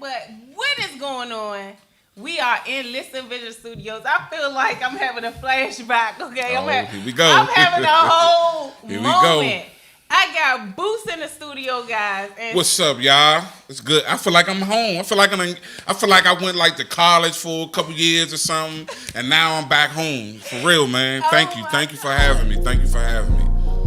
But what is going on? We are in Listen Vision Studios. I feel like I'm having a flashback. Okay, Here we go. I'm having a whole Here we moment. go. I got Boost in the studio, guys. And What's up, y'all? It's good. I feel like I'm home. I feel like I went like to college for a couple years or something, and now I'm back home. For real, man. Thank you for having me.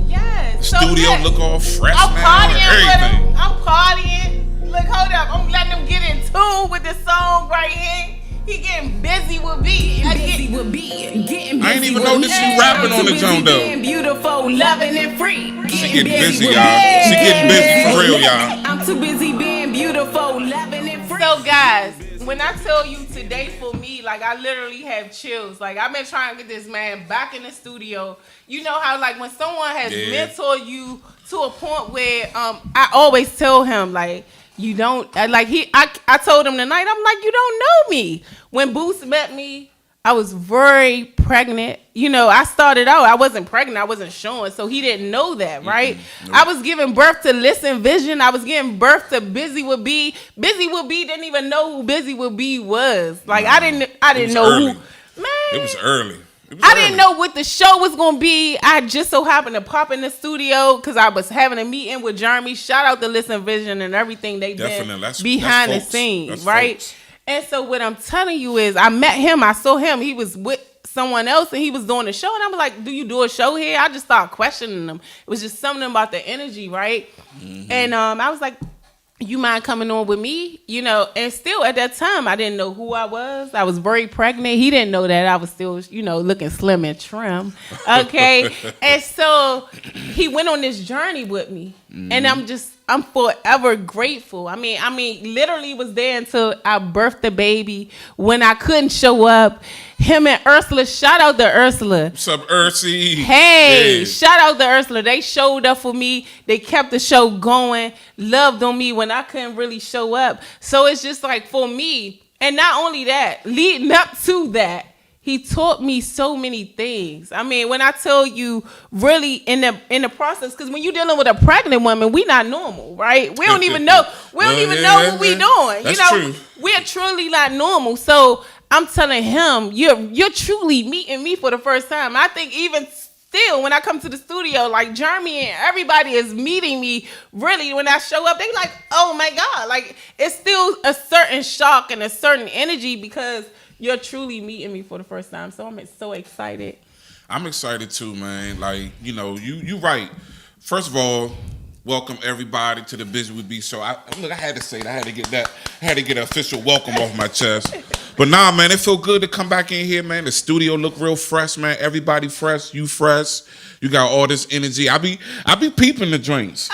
Yes. Studio look all fresh I'm now. partying Everything. with him. I'm partying. Look, hold up. I'm letting him get in tune with the song right here. He getting busy with B. I ain't even know that she rapping on the joint though. Beautiful, loving and free. She getting busy, y'all. She getting busy for real, y'all. I'm too busy being beautiful, loving and free. So guys, when I tell you today for me, like I literally have chills. Like I've been trying to get this man back in the studio. You know how like when someone has mentored you to a point where I always tell him like you don't I told him tonight, I'm like, you don't know me. When Boost met me, I was very pregnant. You know, I started out, I wasn't pregnant, I wasn't showing, so he didn't know that, right? Mm-hmm. I was giving birth to Listen Vision. I was giving birth to Buzy with B. Buzy with B didn't even know who Buzy with B was. Like I didn't know early. who. Man, It was early. I didn't know what the show was going to be. I just so happened to pop in the studio because I was having a meeting with Jeremy. Shout out to Listen Vision and everything they did behind the scenes, right? Folks. And so what I'm telling you is I met him. I saw him. He was with someone else and he was doing a show. And I was like, do you do a show here? I just started questioning him. It was just something about the energy, right? Mm-hmm. And I was like, you mind coming on with me? You know, and still at that time, I didn't know who I was. I was very pregnant. He didn't know that I was still, you know, looking slim and trim. Okay. And so he went on this journey with me. Mm-hmm. And I'm forever grateful. I mean, literally was there until I birthed the baby. When I couldn't show up, him and Ursula, shout out to Ursula. What's up, Ursy? Hey, shout out to Ursula. They showed up for me. They kept the show going, loved on me when I couldn't really show up. So it's just like for me, and not only that, leading up to that, he taught me so many things. I mean, when I tell you really in the process, because when you're dealing with a pregnant woman, we not normal, right? We don't even know. We don't even know what we doing. That's true. We're truly not normal. So I'm telling him, you're truly meeting me for the first time. I think even still, when I come to the studio, like Jeremy and everybody is meeting me, really, when I show up, they like, oh my God. Like, it's still a certain shock and a certain energy because you're truly meeting me for the first time. So I'm so excited. I'm excited too, man. Like, you know, you right. First of all, welcome everybody to the Buzy with B show. I had to say that. I had to get an official welcome off my chest. But nah, man, it feel good to come back in here, man. The studio look real fresh, man. Everybody fresh. You fresh. You got all this energy. I be peeping the drinks.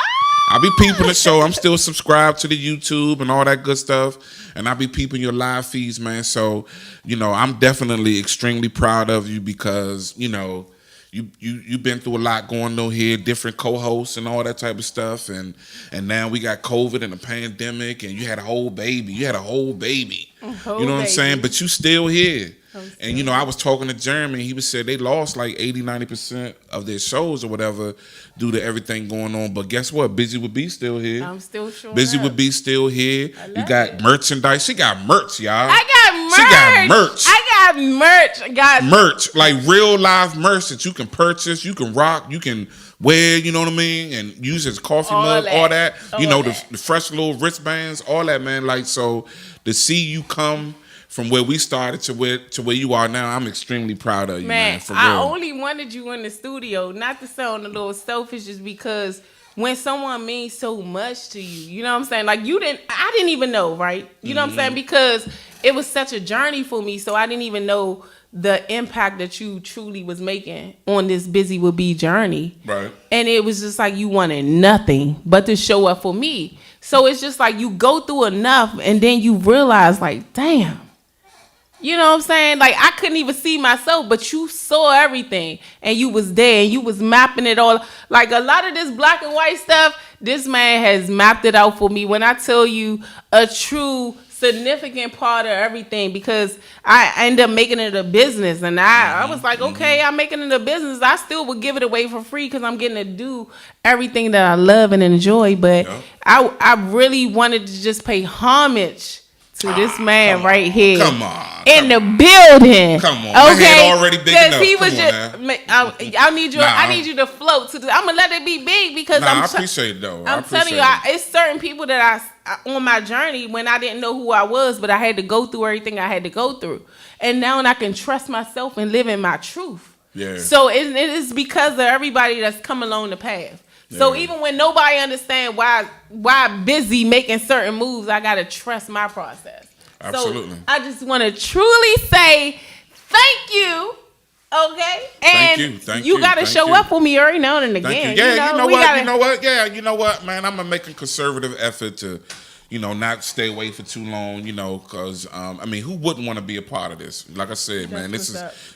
I be peeping the show. I'm still subscribed to the YouTube and all that good stuff. And I be peeping your live feeds, man. So, you know, I'm definitely extremely proud of you because, you know, you've been through a lot going on here, different co-hosts and all that type of stuff. And now we got COVID and a pandemic and you had a whole baby. You know what I'm saying? But you still here. And, you know, I was talking to Jeremy. He was said they lost like 80-90% of their shows or whatever due to everything going on. But guess what? Buzy with B still here. I'm still showing Buzy with B still here. You got merchandise. She got merch, y'all. I got merch. Like real live merch that you can purchase, you can rock, you can wear, you know what I mean? And use as coffee mug, all that. You know, the fresh little wristbands, all that, man. Like, so to see you come from where we started to where you are now, I'm extremely proud of you, man. For real. I only wanted you in the studio, not to sound a little selfish, just because when someone means so much to you, you know what I'm saying? Like I didn't even know, right? You know what I'm saying? Because it was such a journey for me, so I didn't even know the impact that you truly was making on this Buzy with B journey. Right. And it was just like you wanted nothing but to show up for me. So it's just like you go through enough and then you realize like, damn. You know what I'm saying? Like, I couldn't even see myself, but you saw everything, and you was there, and you was mapping it all. Like, a lot of this black and white stuff, this man has mapped it out for me. When I tell you a true significant part of everything, because I end up making it a business, and I was like, okay, I'm making it a business. I still would give it away for free because I'm getting to do everything that I love and enjoy, but I really wanted to just pay homage to this man right here. Come on. In the building. Come on. Okay. My head already big enough. He was I need you. I need you to float to. I'm gonna let it be big because I appreciate it though. I'm telling you, it's certain people that on my journey when I didn't know who I was, but I had to go through everything I had to go through, and now I can trust myself and live in my truth. Yeah. So it is because of everybody that's come along the path. Yeah. So even when nobody understands why Buzy making certain moves, I gotta trust my process. Absolutely. So I just want to truly say thank you. Okay, and thank you. You got to show up for me every now and again. Yeah, you know what? Yeah, you know what, man. I'm gonna make a conservative effort to, not stay away for too long. Because who wouldn't want to be a part of this? Like I said, man, this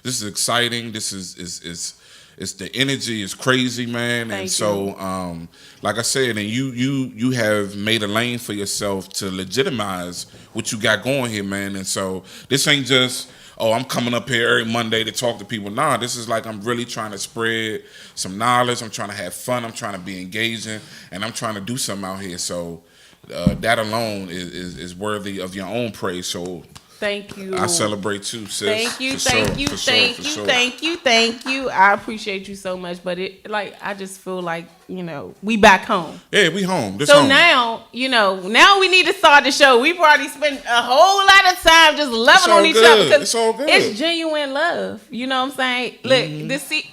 is exciting. This is it's the energy is crazy, man. Thank and so, like I said, and you have made a lane for yourself to legitimize what you got going here, man. And so this ain't just, I'm coming up here every Monday to talk to people. Nah, this is like I'm really trying to spread some knowledge. I'm trying to have fun. I'm trying to be engaging, and I'm trying to do something out here. So that alone is worthy of your own praise. So thank you. I celebrate too, sis. Thank you. I appreciate you so much. But I just feel like, we back home. Yeah, we home. Now, now we need to start the show. We've already spent a whole lot of time just loving on each other. It's all good. It's genuine love. You know what I'm saying? Look,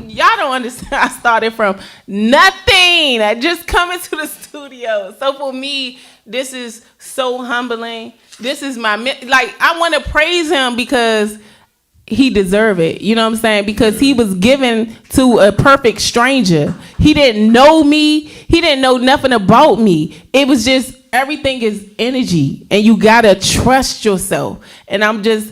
y'all don't understand. I started from nothing. I just coming to the studio. So for me, this is so humbling. This is I want to praise him because he deserved it. You know what I'm saying? Because he was given to a perfect stranger. He didn't know me. He didn't know nothing about me. It was just, everything is energy, and you got to trust yourself. And I'm just,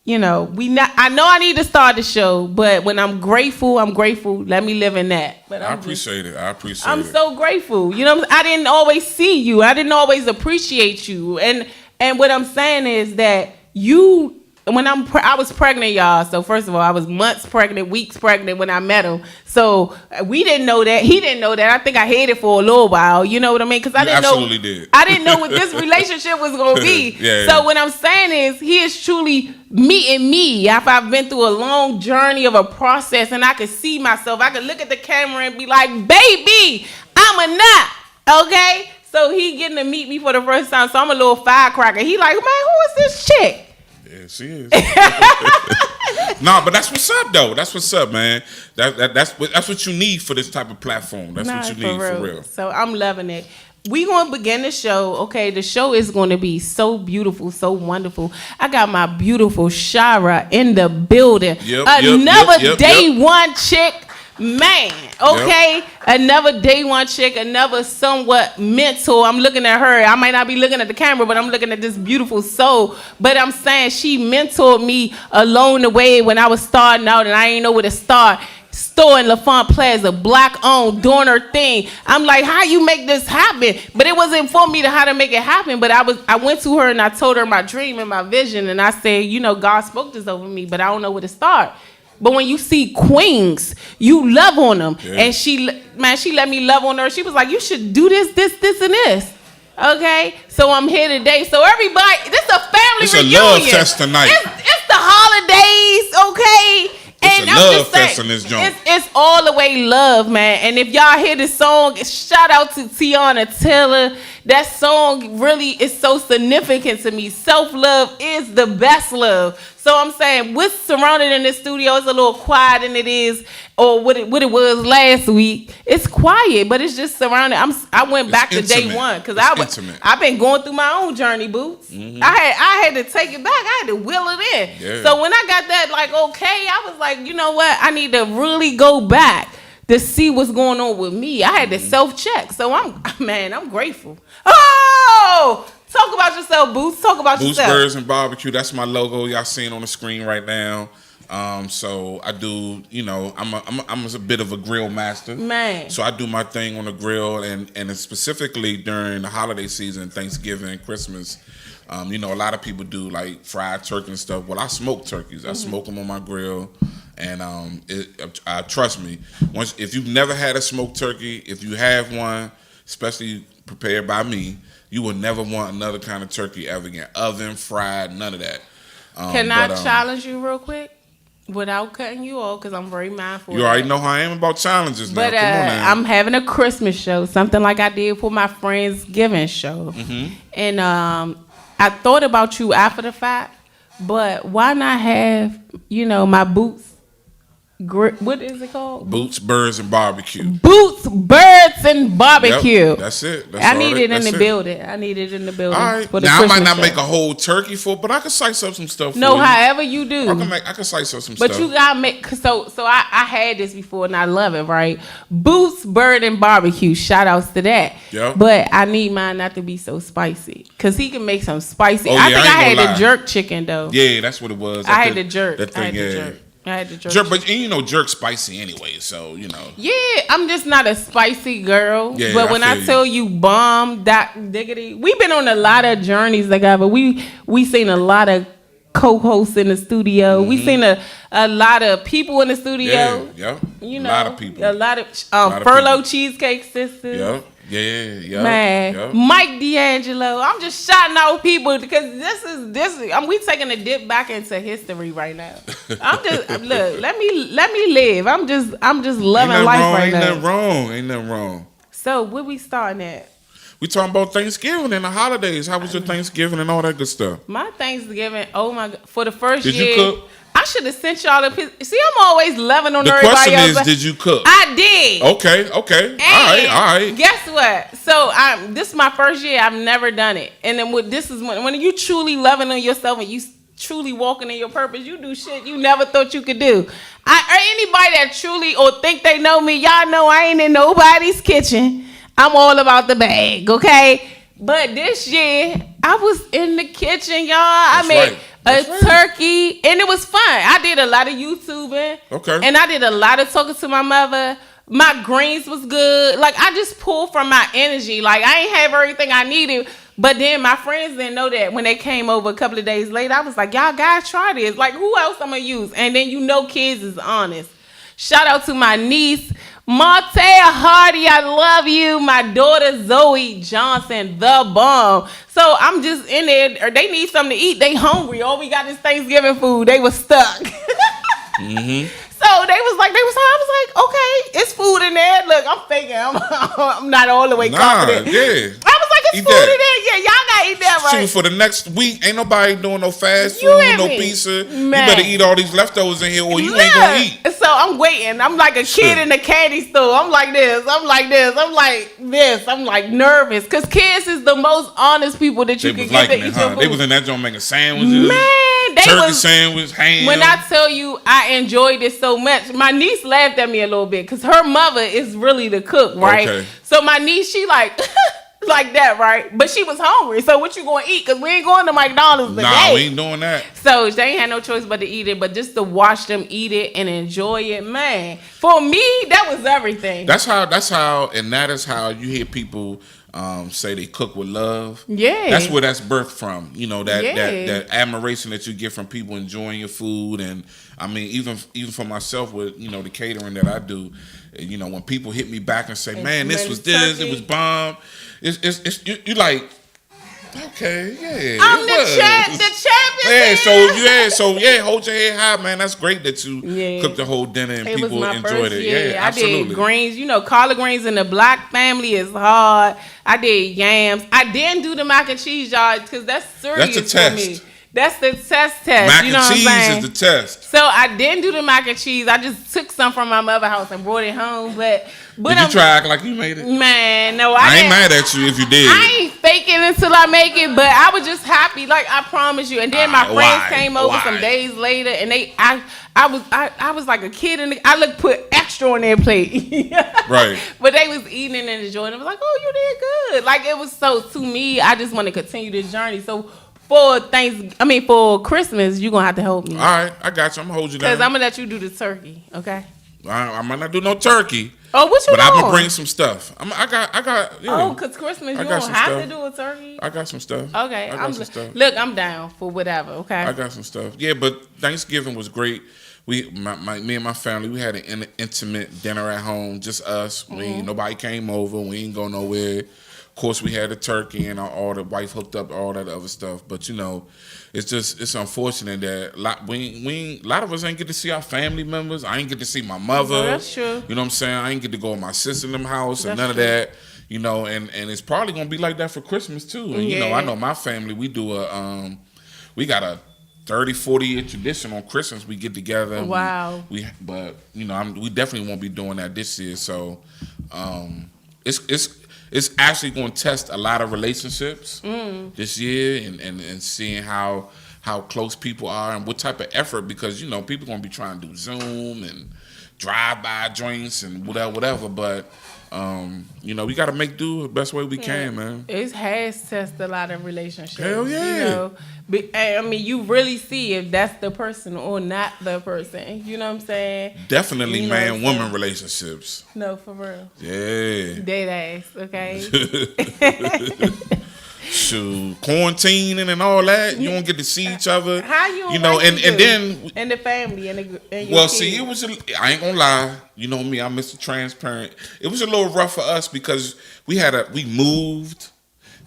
I know I need to start the show, but when I'm grateful. Let me live in that. But I appreciate it. I'm so grateful. I didn't always see you. I didn't always appreciate you. And what I'm saying is that I was pregnant, y'all. So first of all, I was months pregnant, weeks pregnant when I met him. So we didn't know that. He didn't know that. I think I hid it for a little while. You know what I mean? Because I didn't I didn't know what this relationship was going to be. So what I'm saying is, he is truly meeting me after I've been through a long journey of a process, and I could see myself. I could look at the camera and be like, baby, I'm a nut. Okay? So he getting to meet me for the first time. So I'm a little firecracker. He like, man, who is this chick? Yeah, she is. Nah, but that's what's up, though. That's what's up, man. That's what you need for this type of platform. That's what you need for real. So I'm loving it. We gonna begin the show. Okay, the show is gonna be so beautiful, so wonderful. I got my beautiful Shara in the building. Another day one chick. Man, okay, another day one chick, another somewhat mentor. I'm looking at her. I might not be looking at the camera, but I'm looking at this beautiful soul. But I'm saying she mentored me along the way when I was starting out and I ain't know where to start. Store in LaFont Plaza, black owned, doing her thing. I'm like, how you make this happen? But it wasn't for me to how to make it happen. But I went to her and I told her my dream and my vision, and I said, God spoke this over me, but I don't know where to start. But when you see queens, you love on them. Yeah. And she let me love on her. She was like, you should do this, and this. Okay? So I'm here today. So everybody, this is a family reunion. It's a love fest tonight. It's the holidays, okay? It's a love fest in this joint. It's all the way love, man. And if y'all hear this song, shout out to Tiana Taylor. That song really is so significant to me. Self-love is the best love. So I'm saying, what's surrounded in this studio is a little quiet than it is, or what it was last week. It's quiet, but it's just surrounded. I went back to day one because I've been going through my own journey, Boots. Mm-hmm. I had to take it back. I had to wheel it in. Yeah. So when I got that, okay, I was like, you know what? I need to really go back to see what's going on with me. I had to self-check. So I'm grateful. Oh! Talk about yourself, Boots. Talk about Boots, yourself. Birds, and Barbecue. That's my logo. Y'all seeing on the screen right now. So I do, I'm a bit of a grill master. Man. So I do my thing on the grill, and specifically during the holiday season, Thanksgiving, Christmas. A lot of people do like fried turkey and stuff. Well, I smoke turkeys. I smoke them on my grill, and trust me, if you've never had a smoked turkey, if you have one, especially prepared by me, You will never want another kind of turkey ever again. Oven, fried, none of that. Can I challenge you real quick? Without cutting you off, because I'm very mindful. You already know how I am about challenges now. But Come on now. I'm having a Christmas show, something like I did for my Friendsgiving show. Mm-hmm. And I thought about you after the fact, but why not have, my boots? What is it called? Boots, Birds, and Barbecue. Boots, Birds, and Barbecue. Yep, that's it. I need it in the building. I need it in the building. All right. For the now, Christmas I might not show. make a whole turkey but I can slice up some stuff for you. No, however you do. I can slice up some stuff. But you gotta make, so I had this before and I love it, right? Boots, Bird, and Barbecue. Shout outs to that. Yep. But I need mine not to be so spicy. Because he can make some spicy. Oh, I think I had the jerk chicken, though. Yeah, that's what it was. I had the jerk. That thing, I had the jerk. But jerk spicy anyway, so Yeah, I'm just not a spicy girl. Yeah, but when I tell you bomb, that diggity, we've been on a lot of journeys together. We seen a lot of co-hosts in the studio. Mm-hmm. We seen a lot of people in the studio. Yeah. A lot of people. A lot of Furlough Cheesecake Sisters. Yeah. Yeah. Man, yep. Mike D'Angelo. I'm just shouting out people because this is we taking a dip back into history right now. I'm just look. Let me live. I'm just loving life right now. Ain't nothing wrong. So where we starting at? We talking about Thanksgiving and the holidays. How was your Thanksgiving and all that good stuff? My Thanksgiving. Oh my God! For the first year. Did you cook? I should have sent y'all a picture. See, I'm always loving on everybody else. The question is, did you cook? I did. Okay. And All right. Guess what? So this is my first year. I've never done it. And then this is when you truly loving on yourself and you truly walking in your purpose, you do shit you never thought you could do. Anybody that truly or think they know me, y'all know I ain't in nobody's kitchen. I'm all about the bag, okay? But this year, I was in the kitchen, y'all. I made a turkey, and it was fun. I did a lot of YouTubing. Okay. And I did a lot of talking to my mother. My greens was good. Like, I just pulled from my energy. Like, I ain't have everything I needed. But then my friends didn't know that when they came over a couple of days later. I was like, y'all guys try this. Like, who else I'm going to use? And then kids is honest. Shout out to my niece, Martea Hardy, I love you. My daughter, Zoe Johnson, the bomb. So I'm just in there. They need something to eat. They hungry. All we got is Thanksgiving food. They was stuck. Mm-hmm. So I was like, okay, it's food in there. Look, I'm faking. I'm not all the way confident. Yeah. I was like, it's food in there. Yeah, y'all gotta eat that, right? Shoot, for the next week, ain't nobody doing no fast food, no pizza. Man. You better eat all these leftovers in here or you ain't gonna eat. So I'm waiting. I'm like a kid in a candy store. I'm like this. I'm like this. I'm like nervous. Because kids is the most honest people that you can get to eat your food. They was in that joint making sandwiches. Man, turkey sandwich, ham. When I tell you I enjoyed it so much, my niece laughed at me a little bit because her mother is really the cook, right? Okay. So my niece, she like that, right? But she was hungry. So what you gonna eat? Because we ain't going to McDonald's today. Nah, we ain't doing that. So they ain't had no choice but to eat it. But just to watch them eat it and enjoy it, man. For me, that was everything. That's how, and that is how you hear people say they cook with love. Yeah. That's where that's birthed from. That admiration that you get from people enjoying your food. And I mean, even for myself with, the catering that I do, when people hit me back and say, man, this was this, it was bomb. It's you like, okay, yeah. I'm the champion. Hold your head high, man. That's great that you cooked the whole dinner and people enjoyed it. Yeah, absolutely. I did greens. Collard greens in the black family is hard. I did yams. I didn't do the mac and cheese, y'all, because that's serious that's a test. For me. That's the test. Mac and cheese is the test. So I didn't do the mac and cheese. I just took some from my mother's house and brought it home. But did you try to act like you made it? Man, no. I ain't mad at you if you did. I ain't faking until I make it. But I was just happy, like I promise you. And then my friends came over some days later, and I was like a kid, and I put extra on their plate. Right. But they was eating and enjoying. It was like, oh, you did good. Like it was so. To me, I just want to continue this journey. So. For Christmas, you're going to have to help me. All right, I got you. I'm going to hold you down. Because I'm going to let you do the turkey, okay? I might not do no turkey. Oh, what you doing? But I'm going to bring some stuff. I got. Oh, because Christmas, you don't have to do a turkey? I got some stuff. Okay. I got some stuff. Look, I'm down for whatever, okay? I got some stuff. Yeah, but Thanksgiving was great. Me and my family, we had an intimate dinner at home, just us. Nobody came over. We ain't go nowhere. course, we had the turkey and all the wife hooked up all that other stuff. But it's unfortunate that a lot of us ain't get to see our family members. I ain't get to see my mother. Well, that's true. You know what I'm saying? I ain't get to go to my sister in them house and none of true. that. And it's probably gonna be like that for Christmas too. And I know my family, we do we got a 30, 40-year tradition on Christmas. We get together. Wow. We definitely won't be doing that this year. So it's actually going to test a lot of relationships this year and seeing how close people are and what type of effort, because people going to be trying to do Zoom and drive-by joints and whatever. But we got to make do the best way we can, man. It has tested a lot of relationships. Hell yeah. You really see if that's the person or not the person. You know what I'm saying? Definitely man-woman relationships. No, for real. Yeah. Dead ass, okay? Shoot, quarantining and all that. You don't get to see each other. How you and then and the family and your kids. See, it was. I ain't gonna lie. You know me. I'm Mr. Transparent. It was a little rough for us because we moved.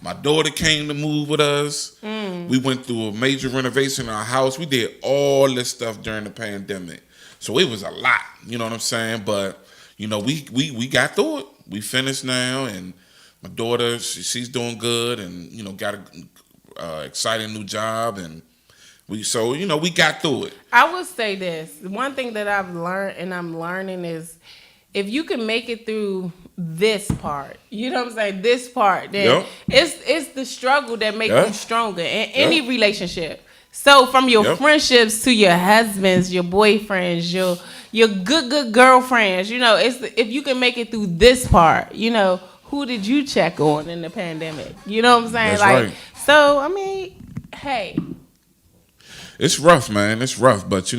My daughter came to move with us. We went through a major renovation in our house. We did all this stuff during the pandemic, so it was a lot. You know what I'm saying? But we got through it. We finished now, and my daughter, she's doing good, and got a exciting new job, and we got through it. I would say this: one thing that I've learned and I'm learning is, if you can make it through this part, you know what I'm saying, this part, then it's the struggle that makes you stronger in any relationship. So from your friendships to your husbands, your boyfriends, your good girlfriends, if you can make it through this part, who did you check on in the pandemic? You know what I'm saying? That's right. So, hey. It's rough, man. It's rough. But,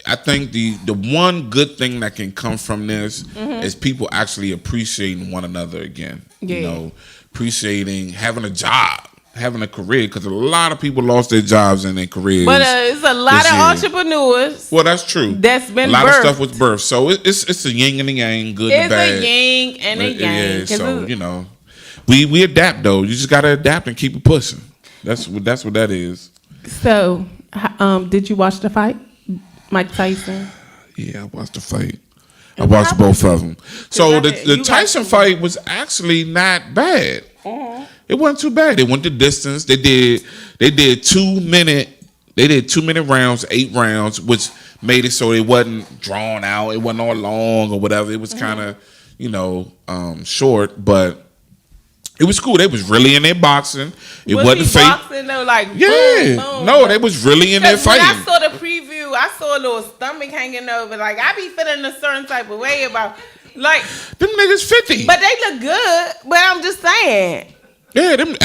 I think the one good thing that can come from this is people actually appreciating one another again. Yeah. Appreciating having a job, having a career, because a lot of people lost their jobs and their careers. But it's a lot of entrepreneurs. Well, that's true. That's been a lot of stuff was birthed. So it's a yin and a yang, good and bad. It's a yin and a yang. Yeah, so we adapt though. You just gotta adapt and keep it pushing. That's what that is. So, did you watch the fight, Mike Tyson? Yeah, I watched the fight. I watched both of them. So the Tyson fight was actually not bad. It wasn't too bad. They went the distance. They did 2 minute rounds, 8 rounds, which made it so it wasn't drawn out. It wasn't all long or whatever. It was kind of short, but it was cool. They was really in their boxing. It wasn't fake. Boxing though, boom, boom. No, they was really in their fighting. When I saw the preview, I saw a little stomach hanging over. I be feeling a certain type of way about them niggas 50. But they look good. But I'm just saying. Yeah, look,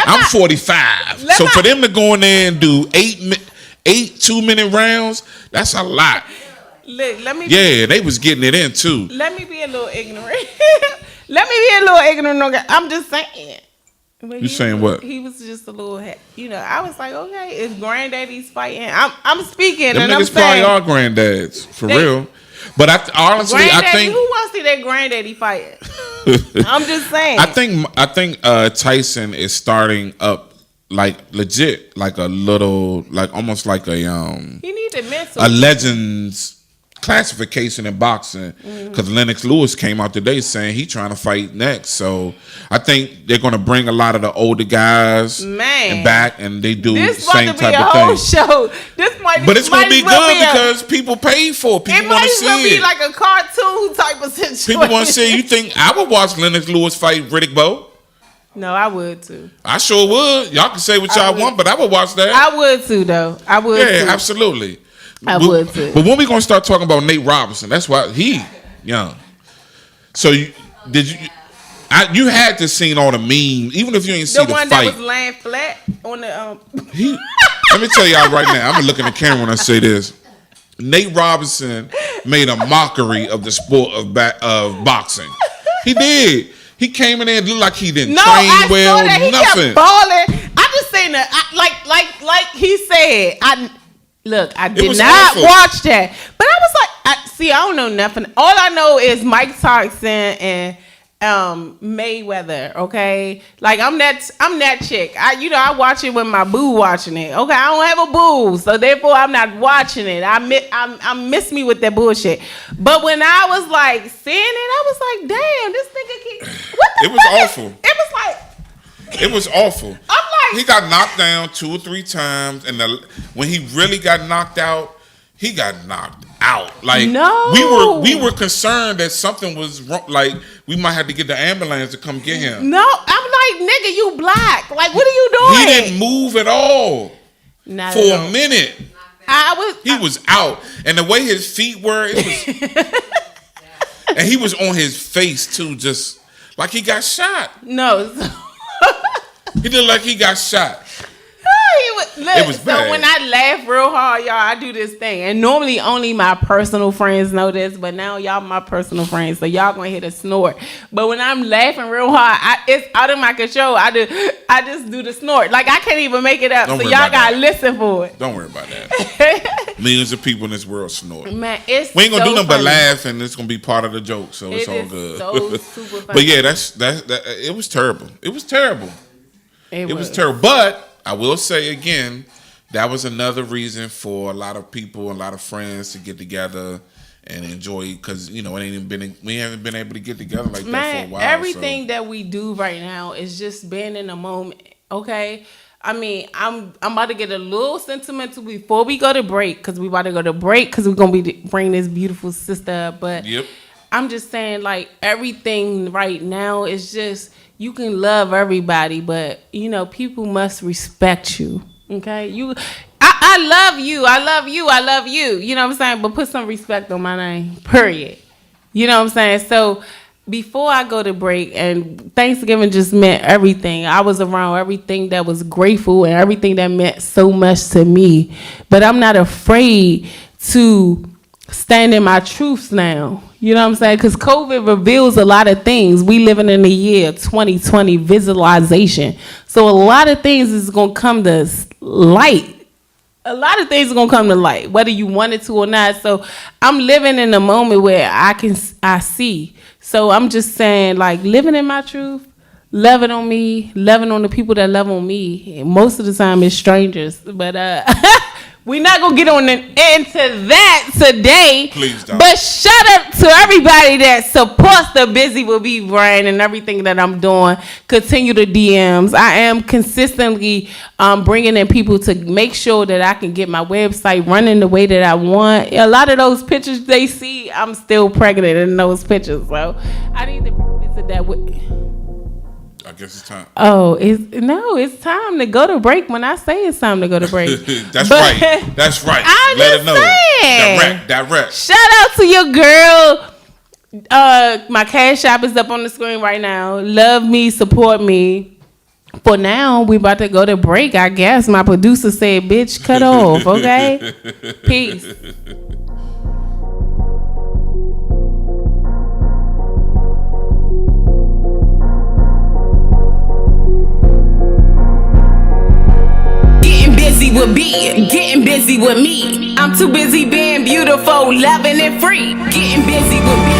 I'm 45. So for them to go in there and do 8 2-minute rounds, that's a lot. Look, they was getting it in too. Let me be a little ignorant. I'm just saying. You saying what? He was just a little, I was like, okay, it's granddaddy's fighting. I'm speaking, them and niggas I'm saying, probably are granddads for real. But honestly, I think who wants to see their granddaddy fighting? I'm just saying. I think Tyson is starting up legit, a little, almost like a He needs a legends classification in boxing, because Lennox Lewis came out today saying he trying to fight next. So I think they're going to bring a lot of the older guys back, and they do the same type of thing. Show. This might be, but it's going to be good because people pay for it. People want to see it. It might be like a cartoon type of situation. People want to see it. You think I would watch Lennox Lewis fight Riddick Bowe? No, I would too. I sure would. Y'all can say what y'all want, but I would watch that. I would too, though. I would. Yeah, too. Absolutely. I would too. But when we gonna start talking about Nate Robinson? That's why he young. So you had to seen all the memes, even if you ain't seen the fight. The one that was laying flat on the Let me tell y'all right now. I'm gonna look in the camera when I say this. Nate Robinson made a mockery of the sport of boxing. He did. He came in there and looked like he didn't train well. Saw that. He kept balling. I'm just saying that. Like he said. Look, I did not watch that, but I was like, I don't know nothing. All I know is Mike Tyson and Mayweather, okay? Like I'm that chick. I watch it when my boo watching it. Okay, I don't have a boo, so therefore I'm not watching it. I miss me with that bullshit. But when I was like seeing it, I was like, damn, this nigga what the It was awful. It was awful. I'm like, he got knocked down 2 or 3 times, and when he really got knocked out, he got knocked out. Like no, we were concerned that something was wrong. Like we might have to get the ambulance to come get him. No, I'm like, nigga, you black. Like, what are you doing? He didn't move at all for a minute. He was out, and the way his feet were, it was, and he was on his face too, just like he got shot. No, he looked like he got shot. It was bad. So when I laugh real hard, y'all, I do this thing. And normally only my personal friends know this, but now y'all my personal friends, so y'all gonna hit a snort. But when I'm laughing real hard, it's out of my control. I just do the snort. Like I can't even make it up. So y'all gotta listen for it. Don't worry about that. Millions of people in this world snort. Man, we ain't gonna do nothing but laugh, and it's gonna be part of the joke, so it's all good. So super funny. But yeah, that it was terrible. It was terrible. It was terrible. But I will say again, that was another reason for a lot of people, a lot of friends to get together and enjoy, because we haven't been able to get together like that for a while. Everything that we do right now is just being in the moment. Okay, I mean, I'm about to get a little sentimental before we go to break, because we about to go to break because we're gonna bring this beautiful sister up. But yep. I'm just saying, like, everything right now is just, you can love everybody, but people must respect you. Okay, I love you. I love you. I love you. You know what I'm saying? But put some respect on my name. Period. You know what I'm saying? So before I go to break, and Thanksgiving just meant everything. I was around everything that was grateful and everything that meant so much to me. But I'm not afraid to stand in my truths now. You know what I'm saying? Because COVID reveals a lot of things. We living in the year 2020 visualization. So a lot of things is going to come to light. A lot of things are going to come to light, whether you want it to or not. So I'm living in a moment where I see. So I'm just saying, like, living in my truth, loving on me, loving on the people that love on me. And most of the time it's strangers. But we're not going to get into that today. Please don't. But shout out to everybody that supports the Buzy with B brand and everything that I'm doing. Continue the DMs. I am consistently bringing in people to make sure that I can get my website running the way that I want. A lot of those pictures they see, I'm still pregnant in those pictures. So I need to visit that with... I guess it's time. Oh, it's time to go to break when I say it's time to go to break. That's right. I'm Let just it know. saying. Direct. Shout out to your girl. My Cash App is up on the screen right now. Love me, support me. For now, we about to go to break, I guess. My producer said, bitch, cut off, okay? Peace. Getting busy with me. I'm too busy being beautiful, loving and free. Getting busy with me.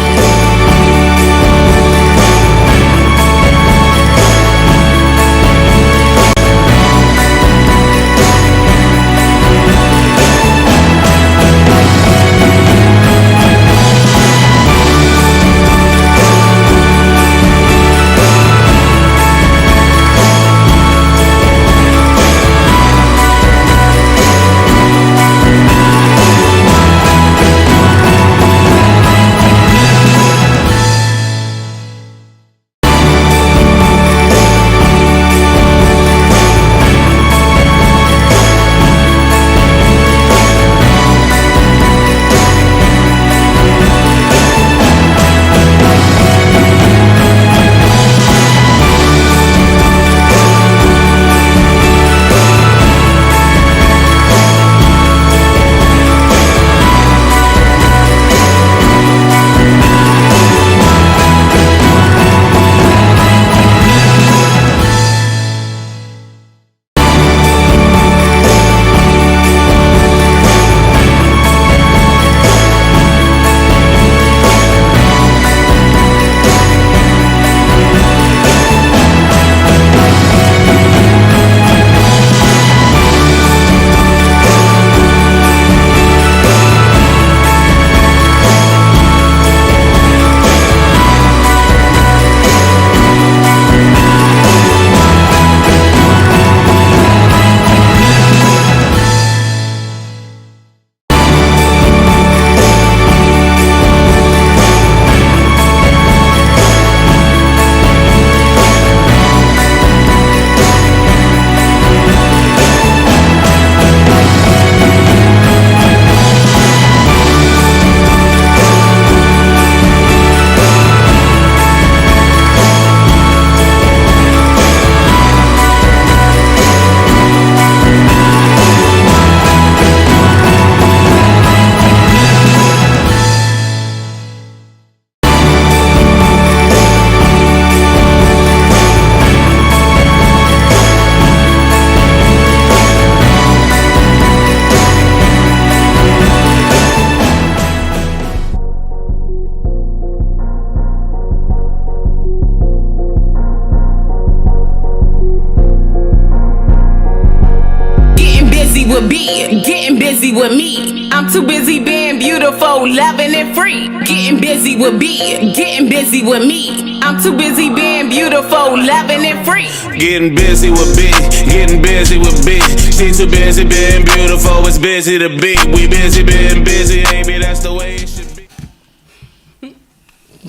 busy with B, getting busy with me. I'm too busy being beautiful, loving and free. Getting busy with B, getting busy with me. I'm too busy being beautiful, loving and free. Getting busy with B, getting busy with B. She too busy being beautiful, it's busy to be. We busy being busy, maybe that's the way it should be.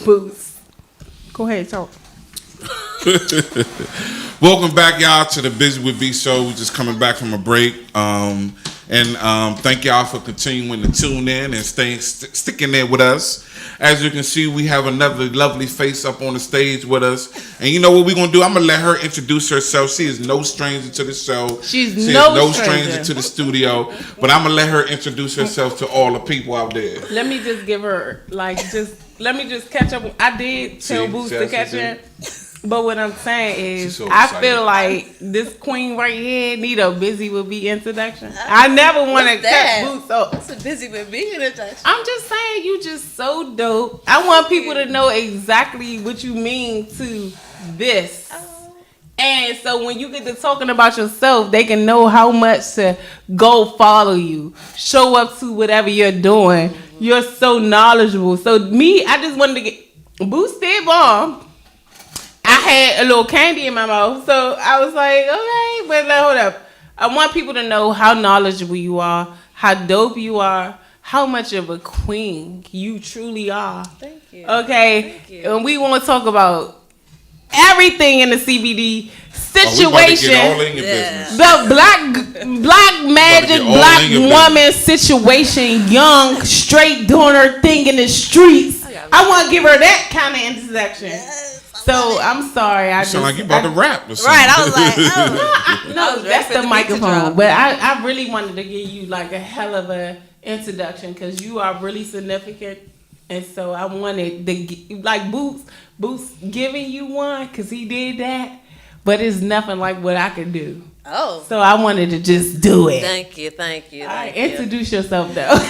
Boots. Go ahead, talk. Welcome back, y'all, to the Busy with B show. We're just coming back from a break. And thank y'all for continuing to tune in and sticking there with us. As you can see, we have another lovely face up on the stage with us. And you know what we're going to do? I'm going to let her introduce herself. She is no stranger to the show. She's no stranger to the studio. But I'm going to let her introduce herself to all the people out there. Let me just give her, let me just catch up. I did tell Boots to catch her. But what I'm saying is, I feel like this queen right here need a Busy with B introduction. I never want to cut Boots off. What's a Busy with B introduction? I'm just saying, you just so dope. I want people to know exactly what you mean to this. And so when you get to talking about yourself, they can know how much to go follow you, show up to whatever you're doing. You're so knowledgeable. So I just wanted to get Boots did bomb. I had a little candy in my mouth, so I was like, okay, but hold up. I want people to know how knowledgeable you are, how dope you are, how much of a queen you truly are. Thank you. Okay? Thank you. And we want to talk about everything in the CBD situation. We about to get all in your business. The black magic, black woman situation, young, straight doing her thing in the streets. I want to give her that kind of introduction. Yes. So I'm sorry. I sound like you about to rap or something. Right, I was like, no, that's the microphone. But I really wanted to give you like a hell of a introduction because you are really significant, and so I wanted to like Boots giving you one because he did that, but it's nothing like what I could do. Oh. So I wanted to just do it. Thank you. All right, introduce yourself though. Okay.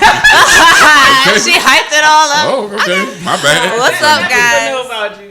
She hyped it all up. Oh, okay. My bad. What's up, guys? Know about you.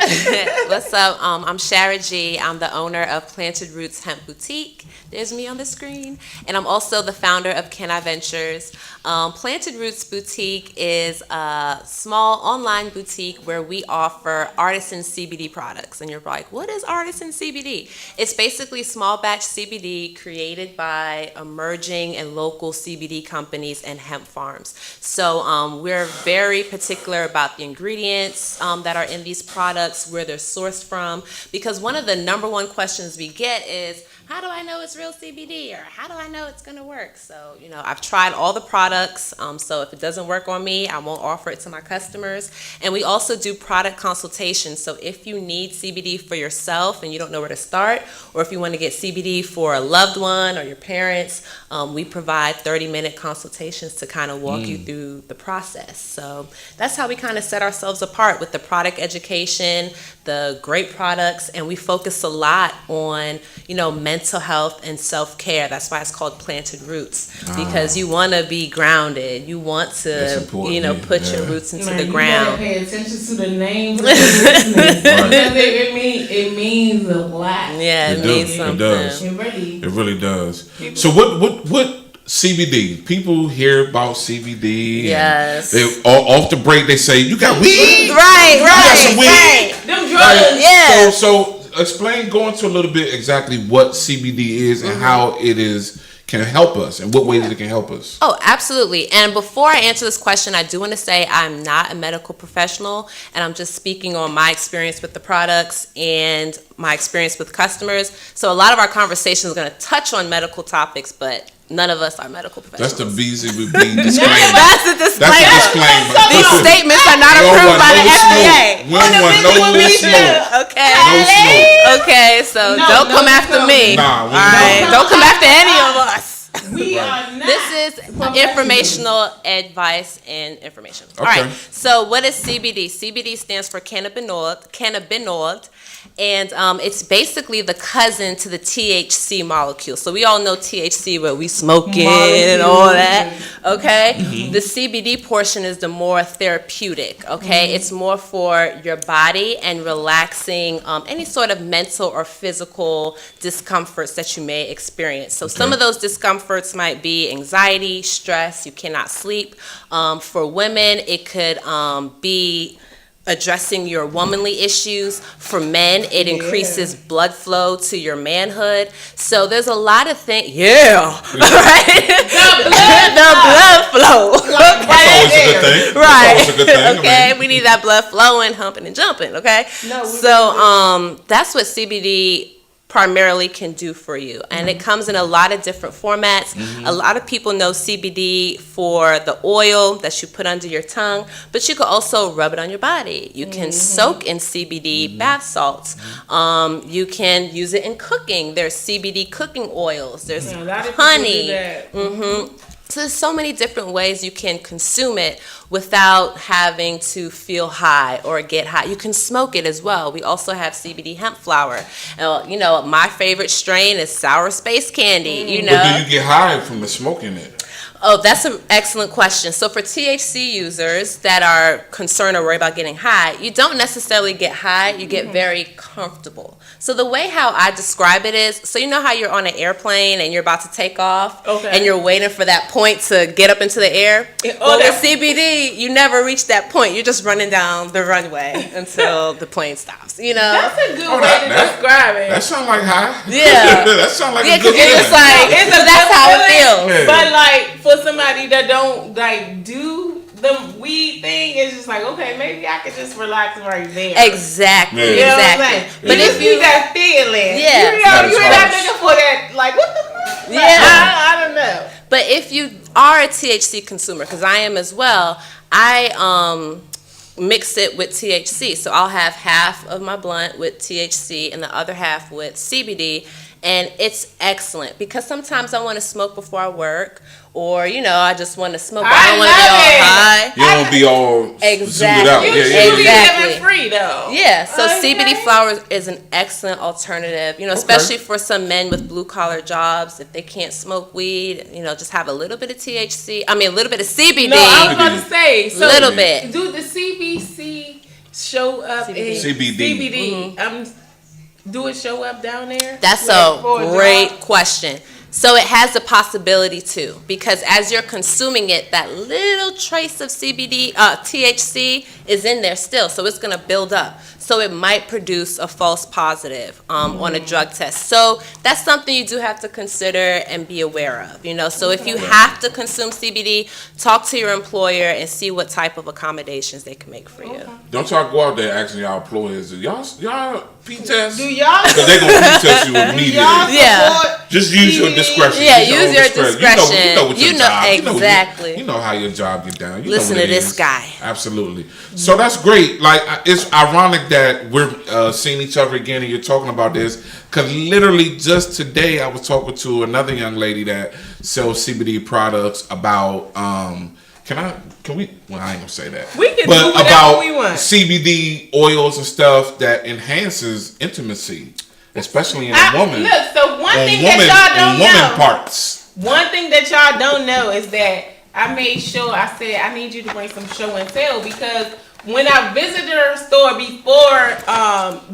What's up? I'm Shara G. I'm the owner of Planted Roots Hemp Boutique. There's me on the screen. And I'm also the founder of Can I Ventures. Planted Roots Boutique is a small online boutique where we offer artisan CBD products. And you're like, what is artisan CBD? It's basically small batch CBD created by emerging and local CBD companies and hemp farms. So we're very particular about the ingredients that are in these products, where they're sourced from, because one of the number one questions we get is, how do I know it's real CBD, or how do I know it's going to work? So, I've tried all the products. So if it doesn't work on me, I won't offer it to my customers. And we also do product consultations. So if you need CBD for yourself and you don't know where to start, or if you want to get CBD for a loved one or your parents, we provide 30-minute consultations to kind of walk you through the process. So that's how we kind of set ourselves apart with the product education, the great products, and we focus a lot on, mental health and self-care. That's why it's called Planted Roots, because you want to be grounded. You want to, put your roots into the ground. You pay attention to the names of the business. Because it means a lot. Yeah, it means something. It really does. So what CBD? People hear about CBD. Yes. They off the break. They say, "You got weed." Right. You got some weed. Right. Them drugs. Yeah. So explain, go into a little bit exactly what CBD is and how it can help us, and what ways it can help us. Oh, absolutely. And before I answer this question, I do want to say I'm not a medical professional, and I'm just speaking on my experience with the products and my experience with customers. So a lot of our conversation is going to touch on medical topics, but none of us are medical professionals. That's the Buzy with B disclaimer. That's the disclaimer. That's a disclaimer. These statements are not approved by the FDA. We don't want no smoke. Okay. No smoke. Okay, so don't come after me. Nah, all right. Don't come after any of us. We are not. This is informational advice and information. Okay. All right. So what is CBD? CBD stands for cannabinoid, And it's basically the cousin to the THC molecule. So we all know THC, where we smoking and all that. Okay? Mm-hmm. The CBD portion is the more therapeutic. Okay? Mm-hmm. It's more for your body and relaxing any sort of mental or physical discomforts that you may experience. So some of those discomforts might be anxiety, stress, you cannot sleep. For women, it could be addressing your womanly issues. For men, it increases blood flow to your manhood. So there's a lot of things. Yeah. Right? The blood flow. Okay. That's always a good thing. Right. That's always a good thing. Okay. We need that blood flowing, humping and jumping. Okay. That's what CBD primarily can do for you, and it comes in a lot of different formats. A lot of people know CBD for the oil that you put under your tongue, but you can also rub it on your body. You can soak in CBD bath salts. You can use it in cooking. There's CBD cooking oils. There's honey. So there's so many different ways you can consume it without having to feel high or get high. You can smoke it as well. We also have CBD hemp flower. My favorite strain is sour space candy. But do you get high from the smoking it? Oh, that's an excellent question. So for THC users that are concerned or worried about getting high, you don't necessarily get high, you get very comfortable. So the way how I describe it is, so you know how you're on an airplane and you're about to take off and you're waiting for that point to get up into the air? Well, with CBD, you never reach that point. You're just running down the runway until the plane stops, That's a good way to describe it. That sounds like high. Yeah. That sounds like a because good it's like, that's how it feels. Yeah. But like, for somebody that don't like do the weed thing, it's just like, okay, maybe I could just relax right there. Exactly. Yeah. You know what I'm saying? But if you that feeling, you're not looking for that, like, what the fuck? Yeah. I don't know. But if you are a THC consumer, because I am as well, I mix it with THC. So I'll have half of my blunt with THC and the other half with CBD. And it's excellent because sometimes I want to smoke before I work, or I just want to smoke. I don't want to be all high. You don't be all zooted out. Exactly. Living free though. Yeah. So CBD flower is an excellent alternative. Especially for some men with blue collar jobs, if they can't smoke weed, just have a little bit of THC. I mean, a little bit of CBD. No, I was going to say a little bit. Do the CBC show up in CBD? Do it show up down there? That's a great question. So it has the possibility to, because as you're consuming it, that little trace of THC is in there still, so it's going to build up. So it might produce a false positive on a drug test. So that's something you do have to consider and be aware of. So if you have to consume CBD, talk to your employer and see what type of accommodations they can make for you. Don't y'all go out there asking y'all employers, y'all P-test? Do y'all? Because they're going to P-test you immediately. Just use your discretion. Yeah, use your discretion. You know what your job. Exactly. You know how your job get down. Listen to this guy. Absolutely. So that's great. Like, it's ironic that we're seeing each other again and you're talking about this, because literally just today I was talking to another young lady that sells CBD products about can we? Well, I ain't gonna say that. We can do whatever we want. CBD oils and stuff that enhances intimacy, especially in a woman. Look, so one thing that y'all don't know. Parts. One thing that y'all don't know is that I made sure I said I need you to bring some show and tell, because when I visited her store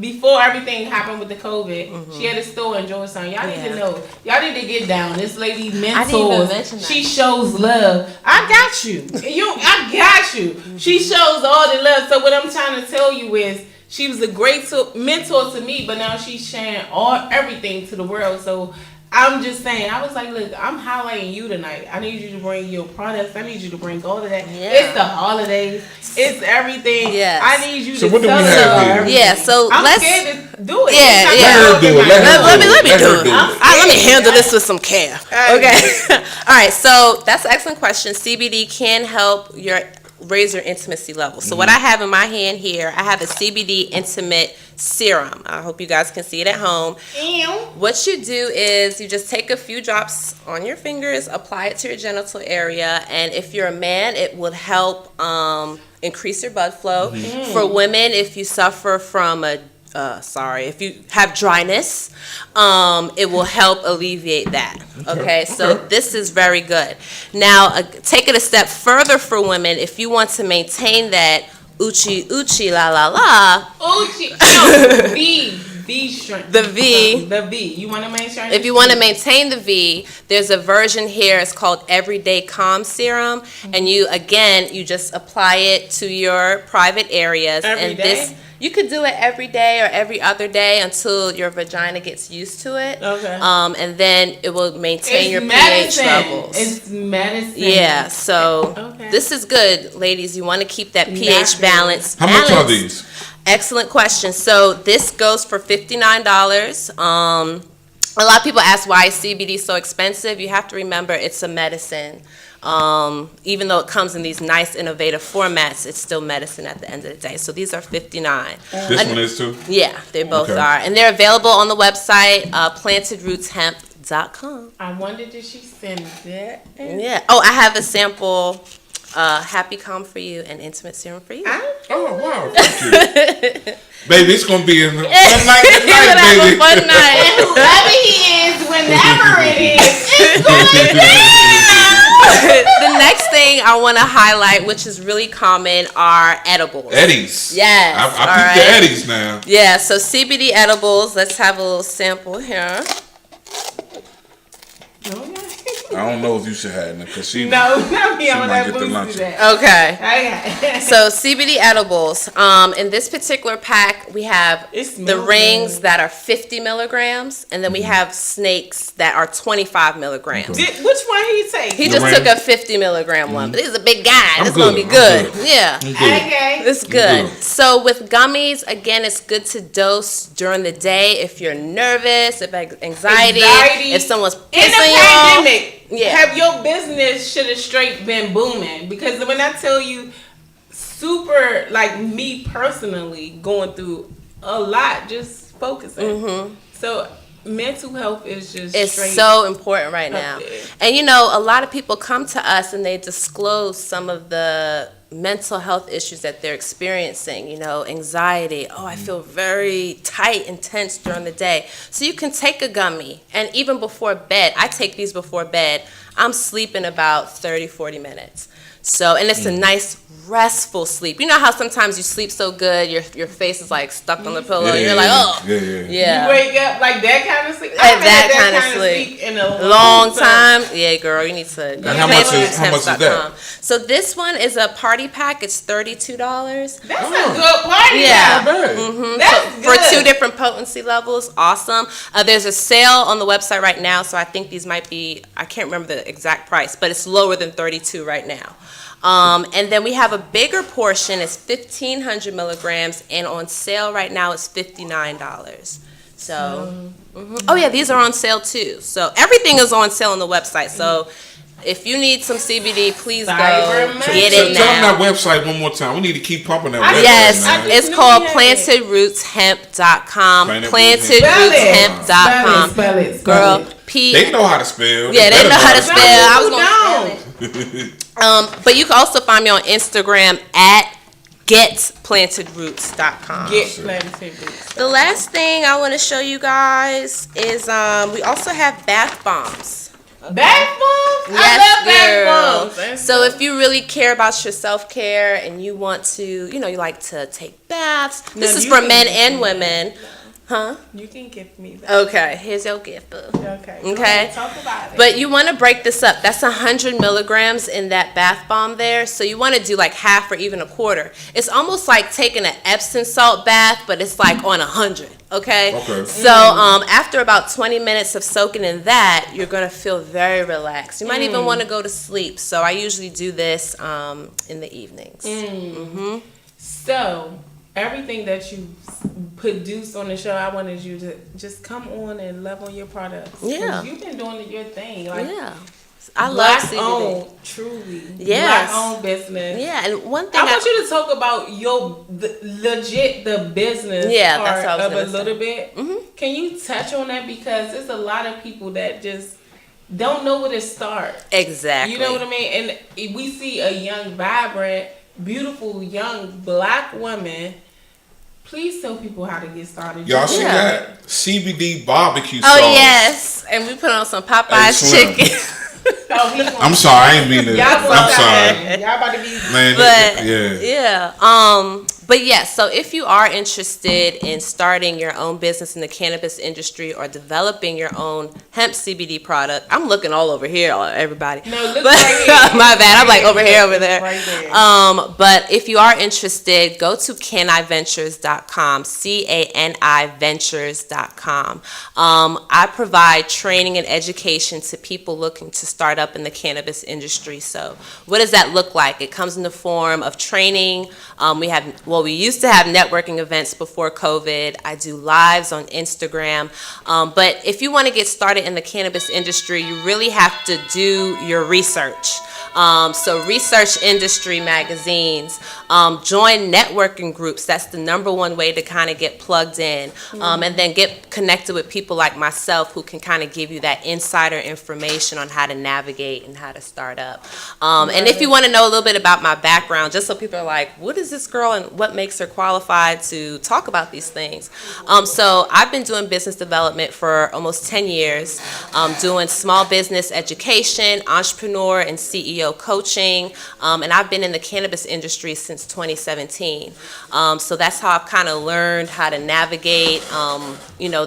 before everything happened with the COVID, she had a store in Georgetown. Y'all need to know. Y'all need to get down. This lady mentors. She shows love. I got you. I got you. She shows all the love. So what I'm trying to tell you is, she was a great mentor to me, but now she's sharing everything to the world. So I'm just saying, I was like, look, I'm highlighting you tonight. I need you to bring your products. I need you to bring all of that. Yeah. It's the holidays. It's everything. Yes. I need you to tell her. Yeah, so I'm scared to do it. Yeah. Let her do it. Let me do it. Let me handle this with some care. Okay. All right, so that's an excellent question. CBD can help raise your intimacy level. So what I have in my hand here, I have a CBD intimate serum. I hope you guys can see it at home. What you do is you just take a few drops on your fingers, apply it to your genital area, and if you're a man, it would help increase your blood flow. For women, if you suffer from a if you have dryness, it will help alleviate that. Okay, so this is very good. Now, take it a step further for women. If you want to maintain that uchi la la la. Uchi, no, the V. You want to maintain? If you want to maintain the V, there's a version here. It's called Everyday Calm Serum, and you just apply it to your private areas. Every day? You could do it every day or every other day until your vagina gets used to it. Okay. And then it will maintain your pH levels. It's medicine. Yeah. So this is good, ladies. You want to keep that pH balance. How much are these? Excellent question. So this goes for $59. A lot of people ask why is CBD so expensive. You have to remember it's a medicine. Even though it comes in these nice innovative formats, it's still medicine at the end of the day. So these are $59. This one is too? Yeah, they both are. And they're available on the website, plantedrootshemp.com. I wondered, did she send that? Yeah. Oh, I have a sample Happy Calm for you and Intimate Serum for you. Oh, wow. Thank you. Baby, it's going to be a fun night tonight, baby. Fun night. Whoever he is, whenever it is, it's going to be The next thing I want to highlight, which is really common, are edibles. Eddies. Yes. I picked the Eddies now. Yeah, so CBD edibles. Let's have a little sample here. I don't know if you should have it because she no, not me on that Buzy. Okay. So CBD edibles. In this particular pack, we have the rings that are 50 milligrams, and then we have snakes that are 25 milligrams. Which one he take? He just took a 50 milligram one, but he's a big guy. It's gonna be good. Yeah. Okay. It's good. So with gummies, again, it's good to dose during the day if you're nervous, if anxiety, if someone's pissing you off. Have your business should have straight been booming, because when I tell you, super, like me personally going through a lot, just focusing. So mental health is just so important right now. And you know, a lot of people come to us and they disclose some of the mental health issues that they're experiencing, you know, anxiety. Oh, I feel very tight and tense during the day. So you can take a gummy, and even before bed, I take these before bed, I'm sleeping about 30, 40 minutes. So, and it's a nice restful sleep. You know how sometimes you sleep so good, your face is like stuck on the pillow, and you're like, oh, yeah. You wake up like that kind of sleep. That kind of sleep in a long time. Yeah, girl, you need to. And how much is that? So this one is a party pack. It's $32. That's a good party. Yeah, That's good. For 2 different potency levels. Awesome. There's a sale on the website right now, so I think these might be. I can't remember the exact price, but it's lower than $32 right now. And then we have a bigger portion. It's 1,500 milligrams, and on sale right now it's $59. So, oh yeah, these are on sale too. So everything is on sale on the website. So if you need some CBD, please go get it now. Tell them that website one more time. We need to keep pumping that website. Yes, it's called plantedrootshemp.com. Plantedrootshemp.com. Spell it. Girl, they know how to spell. Yeah, they know how to spell. I was going to spell it. But you can also find me on Instagram at getplantedroots.com. Getplantedroots. The last thing I want to show you guys is we also have bath bombs. Bath bombs? Yes, I love bath bombs. So if you really care about your self-care and you want to, you like to take baths, this is for men and women. Huh? You can give me that. Okay, here's your gift, boo. Okay. Talk about it. But you want to break this up. That's 100 milligrams in that bath bomb there. So you want to do like half or even a quarter. It's almost like taking an Epsom salt bath, but it's like on 100. Okay. So after about 20 minutes of soaking in that, you're gonna feel very relaxed. You might even want to go to sleep. So I usually do this in the evenings. So everything that you produce on the show, I wanted you to just come on and love on your products. Yeah, you've been doing your thing. I love CBD. Black-owned, truly. Yes. Black-owned business. Yeah, and one thing I want you to talk about the business part of a little bit. Can you touch on that? Because there's a lot of people that just don't know where to start. Exactly. You know what I mean? And we see a young, vibrant, beautiful, young black woman Please tell people how to get started. Y'all see that? CBD barbecue sauce. Oh, yes. And we put on some Popeyes chicken. I'm sorry, I ain't mean to. I'm sorry. Y'all about to be. Man, but, yeah. But yes, so if you are interested in starting your own business in the cannabis industry or developing your own hemp CBD product, I'm looking all over here, everybody. No, look right here. My bad, I'm like over here, over there. Right there. But if you are interested, go to caniventures.com, CANI-ventures.com. I provide training and education to people looking to start up in the cannabis industry. So what does that look like? It comes in the form of training. We used to have networking events before COVID. I do lives on Instagram. But if you want to get started in the cannabis industry, you really have to do your research. So research industry magazines, join networking groups. That's the number one way to kind of get plugged in. And then get connected with people like myself who can kind of give you that insider information on how to navigate and how to start up. And if you want to know a little bit about my background, just so people are like, what is this girl and what makes her qualified to talk about these things? So I've been doing business development for almost 10 years, doing small business education, entrepreneur and CEO coaching, and I've been in the cannabis industry since 2017. So that's how I've kind of learned how to navigate,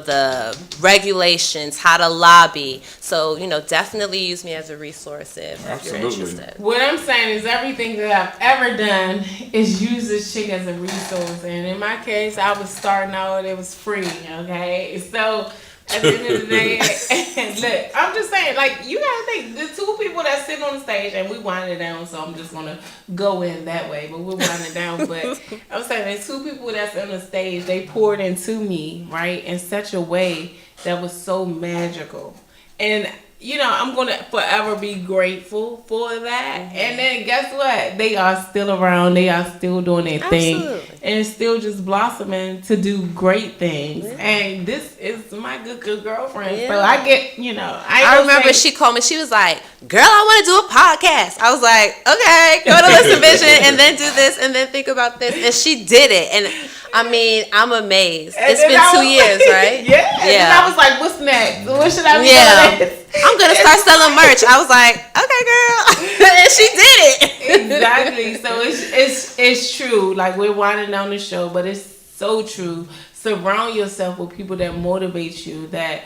the regulations, how to lobby. So, definitely use me as a resource if you're interested. What I'm saying is everything that I've ever done is use this chick as a resource. And in my case, I was starting out, it was free, okay? So at the end of the day, look, I'm just saying, like, you gotta think, the two people that sit on the stage, and we wind it down, so I'm just gonna go in that way, but we'll wind it down. But I'm saying, there's two people that's on the stage, they poured into me, right, in such a way that was so magical. And I'm going to forever be grateful for that. Mm-hmm. And then guess what? They are still around. They are still doing their thing. And it's still just blossoming to do great things. Yeah. And this is my good girlfriend. Yeah. So I get, I remember she called me. She was like, girl, I want to do a podcast. I was like, okay, go to Listen Vision and then do this and then think about this. And she did it. And I mean, I'm amazed. It's been 2 years, right? Yeah. And I was like, what's next? What should I be doing? I'm going to start selling merch. I was like, okay, girl. And she did it. Exactly. So it's true. Like, we're winding down the show, but it's so true. Surround yourself with people that motivate you. That,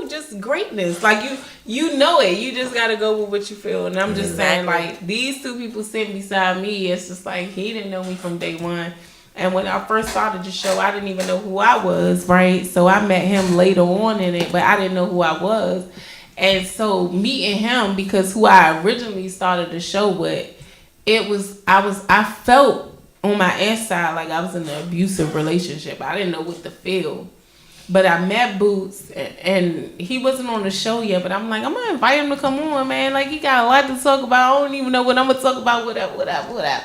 just greatness. Like, you know it. You just got to go with what you feel. And I'm just saying, like, these two people sitting beside me, it's just like, he didn't know me from day one. And when I first started the show, I didn't even know who I was, right? So I met him later on in it, but I didn't know who I was. And so meeting him, because who I originally started the show with, I felt on my inside like I was in an abusive relationship. I didn't know what to feel. But I met Boots, and he wasn't on the show yet, but I'm like, I'm going to invite him to come on, man. Like, he got a lot to talk about. I don't even know what I'm going to talk about, whatever.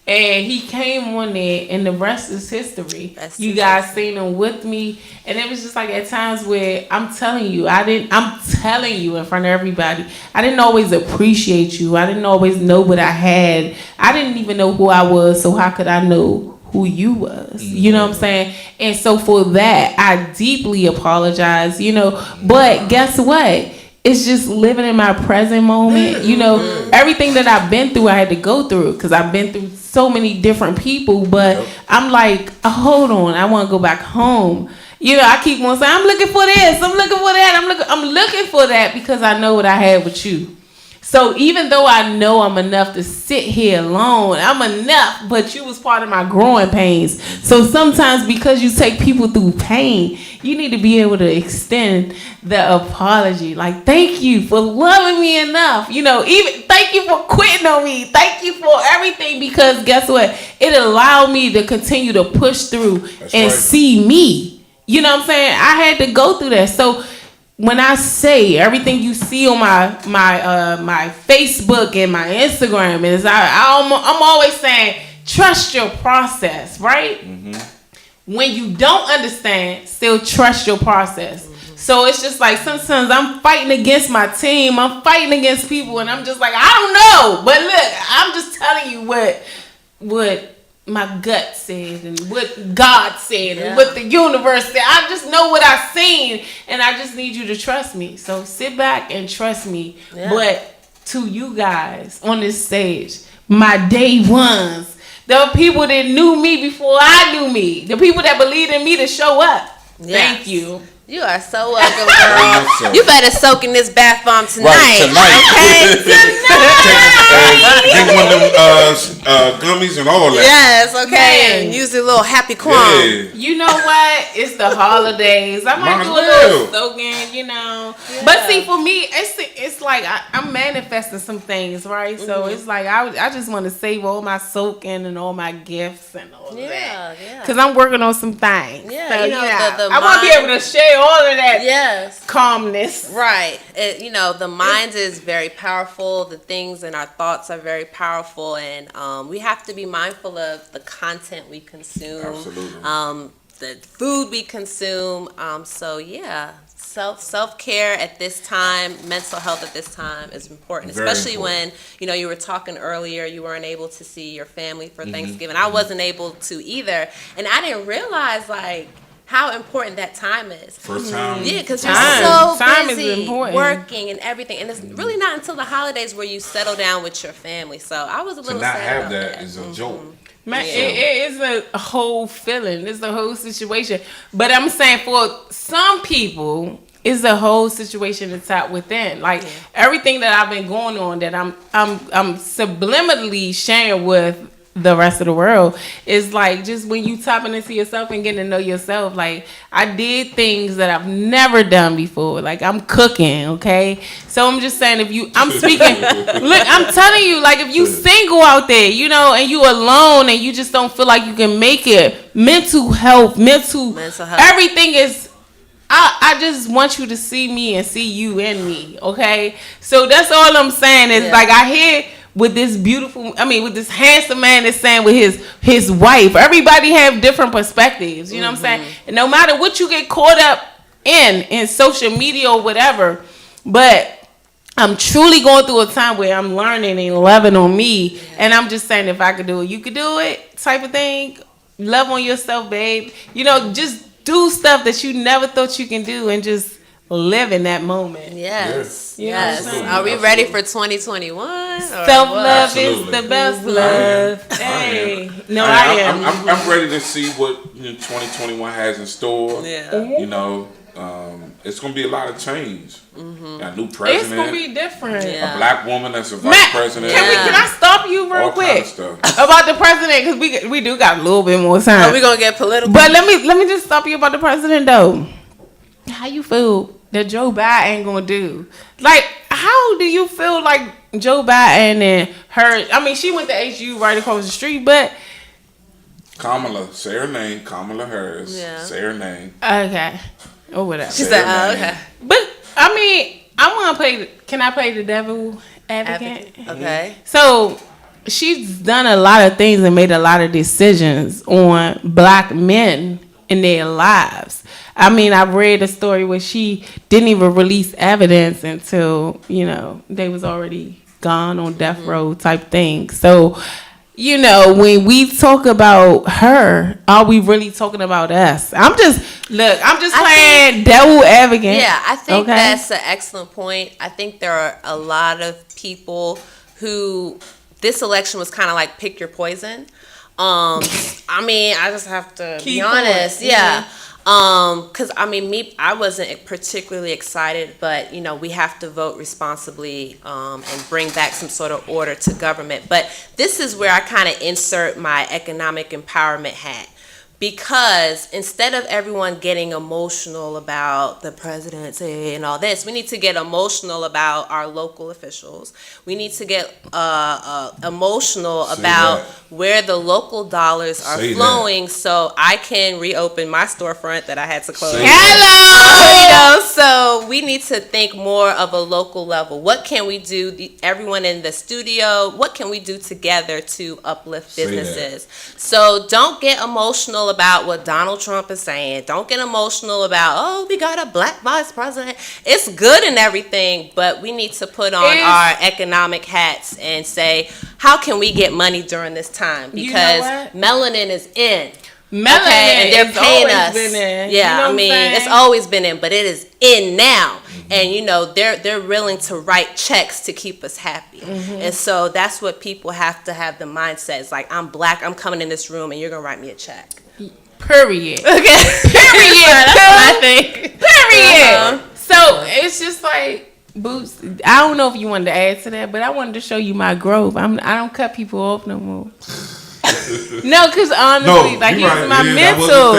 And he came on there, and the rest is history. You guys seen him with me, and it was just like at times where I'm telling you in front of everybody, I didn't always appreciate you. I didn't always know what I had. I didn't even know who I was, so how could I know who you was? You know what I'm saying? And so for that, I deeply apologize, but guess what? It's just living in my present moment. Everything that I've been through, I had to go through because I've been through so many different people. But I'm like, hold on, I want to go back home. I keep on saying, I'm looking for this, I'm looking for that, I'm looking for that because I know what I had with you. So even though I know I'm enough to sit here alone, I'm enough, but you was part of my growing pains. So sometimes because you take people through pain, you need to be able to extend the apology. Like, thank you for loving me enough. Even thank you for quitting on me. Thank you for everything, because guess what? It allowed me to continue to push through see me. You know what I'm saying? I had to go through that. So when I say everything you see on my Facebook and my Instagram is I'm always saying trust your process, right? Mm-hmm. When you don't understand, still trust your process. Mm-hmm. So it's just like sometimes I'm fighting against my team, I'm fighting against people, and I'm just like, I don't know. But look, I'm just telling you what my gut said and what God said and what the universe said. I just know what I've seen, and I just need you to trust me. So sit back and trust me. Yeah. But to you guys on this stage, my day ones, the people that knew me before I knew me, the people that believed in me to show up. Yes. Thank you. You are so welcome, girl. You better soak in this bath bomb tonight. Right, tonight. Okay? Drink one of them gummies and all that. Yes, okay. And use a little happy qualm. Yeah. You know what? It's the holidays. I might do a little soaking, you know. Yeah. But see, for me, it's like I'm manifesting some things, right? So it's like I just want to save all my soaking and all my gifts and all that. Yeah. Because I'm working on some things. Yeah, so, I want to be able to share all of that calmness. Right. The mind is very powerful. The things and our thoughts are very powerful. And we have to be mindful of the content we consume. Absolutely. The food we consume. Self-care at this time, mental health at this time is important. Very especially important. When, you were talking earlier, you weren't able to see your family for Thanksgiving. I wasn't able to either. And I didn't realize, how important that time is. First time. Yeah, because you're so busy is working and everything. And it's really not until the holidays where you settle down with your family. So I was a little sad have about that is a joke. Man, it is a whole feeling. It's a whole situation. But I'm saying for some people, it's the whole situation that's out within. Everything that I've been going on that I'm subliminally sharing with the rest of the world is just when you tapping into yourself and getting to know yourself. I did things that I've never done before. I'm cooking, okay? So I'm just saying, I'm speaking, look, I'm telling you, if you single out there, and you alone and you just don't feel like you can make it, mental health, everything is, I just want you to see me and see you in me, okay? So that's all I'm saying is I hear with this with this handsome man that's saying with his wife. Everybody have different perspectives, you know what I'm saying? And no matter what you get caught up in social media or whatever, but I'm truly going through a time where I'm learning and loving on me, and I'm just saying if I could do it, you could do it type of thing. Love on yourself, babe. Just do stuff that you never thought you can do and just live in that moment. Yes. Are we ready for 2021? Self-love is the best love. Hey. No, I am. I'm ready to see what 2021 has in store. Yeah. It's going to be a lot of change. Got a new president. It's going to be different. A black woman that's a vice president. Can I stop you real quick about the president? Because we do got a little bit more time. Are we going to get political? But let me just stop you about the president, though. How you feel that Joe Biden ain't gonna do? How do you feel like Joe Biden and her? I mean, she went to HU right across the street, but Kamala, say her name. Kamala Harris. Yeah. Say her name. Okay. Or whatever. She said, okay. But I mean, I want to play. Can I play the devil advocate? Okay. So she's done a lot of things and made a lot of decisions on black men in their lives. I mean, I've read a story where she didn't even release evidence until, they was already gone on death row type thing. So, when we talk about her, are we really talking about us? I'm just playing devil advocate. Yeah, I think that's an excellent point. I think there are a lot of people who this election was kind of like pick your poison. I mean, I just have to be honest. Yeah. Because I wasn't particularly excited, but we have to vote responsibly and bring back some sort of order to government. But this is where I kind of insert my economic empowerment hat. Because instead of everyone getting emotional about the presidency and all this, we need to get emotional about our local officials. We need to get emotional about where the local dollars are flowing so I can reopen my storefront that I had to close. Hello! So we need to think more of a local level. What can we do, everyone in the studio, what can we do together to uplift businesses? So don't get emotional emotional about what Donald Trump is saying. Don't get emotional about, oh, we got a black vice president. It's good and everything, but we need to put on our economic hats and say, how can we get money during this time? Because melanin is in. Melanin, and they're paying us. Yeah, you know I mean, it's always been in, but it is in now. And you know, they're willing to write checks to keep us happy. And so that's what people have to have the mindset. It's like, I'm black, I'm coming in this room, and you're gonna write me a check. Period. Okay. Period. That's what I think. Period. So it's just like, Boots, I don't know if you wanted to add to that, but I wanted to show you my growth. I don't cut people off no more. No, because honestly, like, he was my mentor.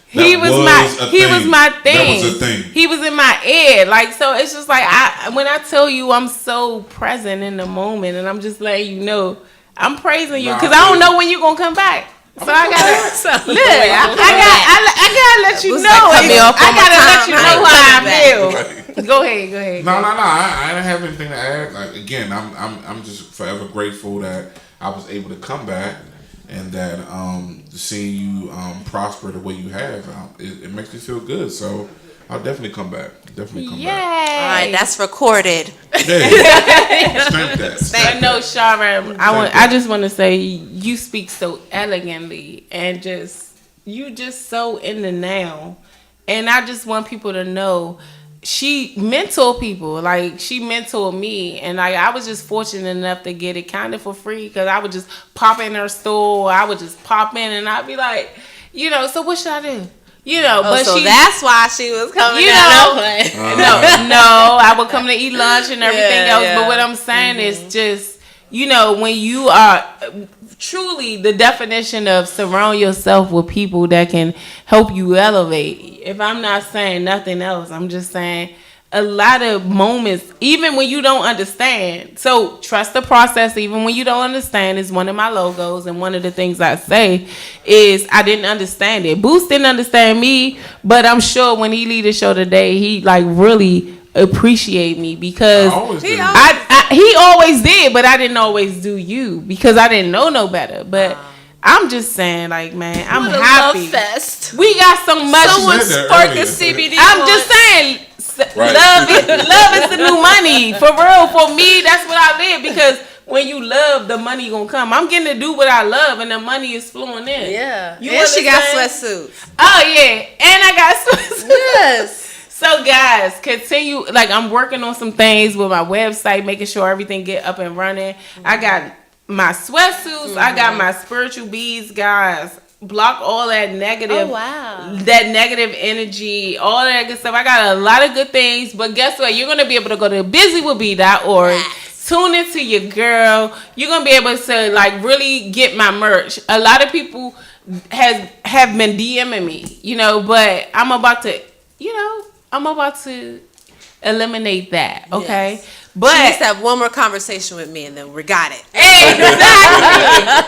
He was my thing. That was a thing. He was in my ear. Like, so it's just like, when I tell you I'm so present in the moment, and I'm just letting you know, I'm praising you, because I don't know when you're going to come back. So I gotta look. I gotta let you know. I gotta let you know how I feel. Go ahead. No. I don't have anything to add. Like, again, I'm just forever grateful that I was able to come back, and that seeing you prosper the way you have, it makes me feel good. So I'll definitely come back. Back. All right, that's recorded. Yeah. Stamp that. No, Sharon, I just want to say, you speak so elegantly, and you just so in the now. And I just want people to know, she mentored people. Like, she mentored me, and I was just fortunate enough to get it kind of for free, because I would just pop in her store. I would just pop in, and I'd be like, so what should I do? But so that's why she was coming down. No, I would come to eat lunch and everything else. But what I'm saying is just, when you are truly the definition of surround yourself with people that can help you elevate. If I'm not saying nothing else, I'm just saying a lot of moments, even when you don't understand. So trust the process, even when you don't understand, is one of my logos. And one of the things I say is, I didn't understand it. Boost didn't understand me, but I'm sure when he leave the show today, he really appreciate me, because he always did, but I didn't always do you, because I didn't know no better. But I'm just saying, like, man, I'm happy. Love fest. We got so much. Someone sparked the CBD. I'm just saying. Right. Love is the new money. For real, for me, that's what I live, because when you love, the money gonna come. I'm getting to do what I love, and the money is flowing in. Yeah. And she got sweatsuits. Oh yeah, and I got sweatsuits. Yes. So guys, continue. Like, I'm working on some things with my website, making sure everything get up and running. I got my sweatsuits. I got my spiritual beads, guys. Block all that negative, that negative energy, all that good stuff. I got a lot of good things, but guess what? You're gonna be able to go to busywithbee.org. Tune into your girl. You're gonna be able to really get my merch. A lot of people have been DMing me, but I'm about to eliminate that. Okay. Yes. But she needs to have one more conversation with me, and then we got it. Exactly.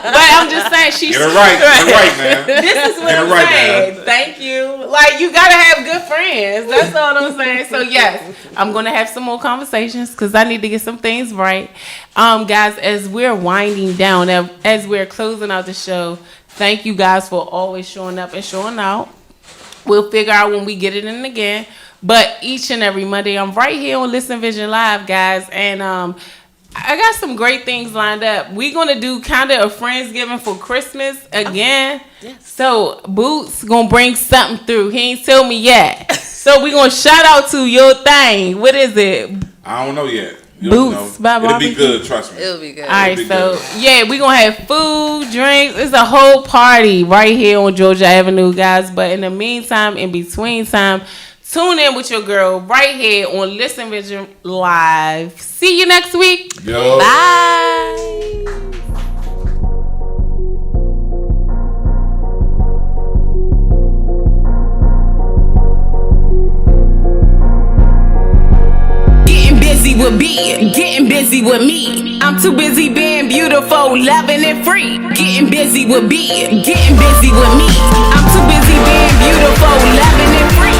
But I'm just saying, get it right, man. This is what I'm saying. Man. Thank you. Like, you gotta have good friends. That's all I'm saying. So yes, I'm gonna have some more conversations, because I need to get some things right. Guys, as we're winding down, as we're closing out the show, thank you guys for always showing up and showing out. We'll figure out when we get it in again. But each and every Monday, I'm right here on Listen Vision Live, guys. And I got some great things lined up. We're going to do kind of a Friendsgiving for Christmas again. Yes. So Boots going to bring something through. He ain't tell me yet. So we're going to shout out to your thing. What is it? I don't know yet. Boots. It'll be good, trust me. It'll be good. All right, so yeah, we're going to have food, drinks. It's a whole party right here on Georgia Avenue, guys. But in the meantime, in between time, tune in with your girl right here on Listen Vision Live. See you next week. Yo. Bye. Getting busy with me. I'm too busy being beautiful, loving and free. Getting busy with me. I'm too busy being beautiful, loving and free.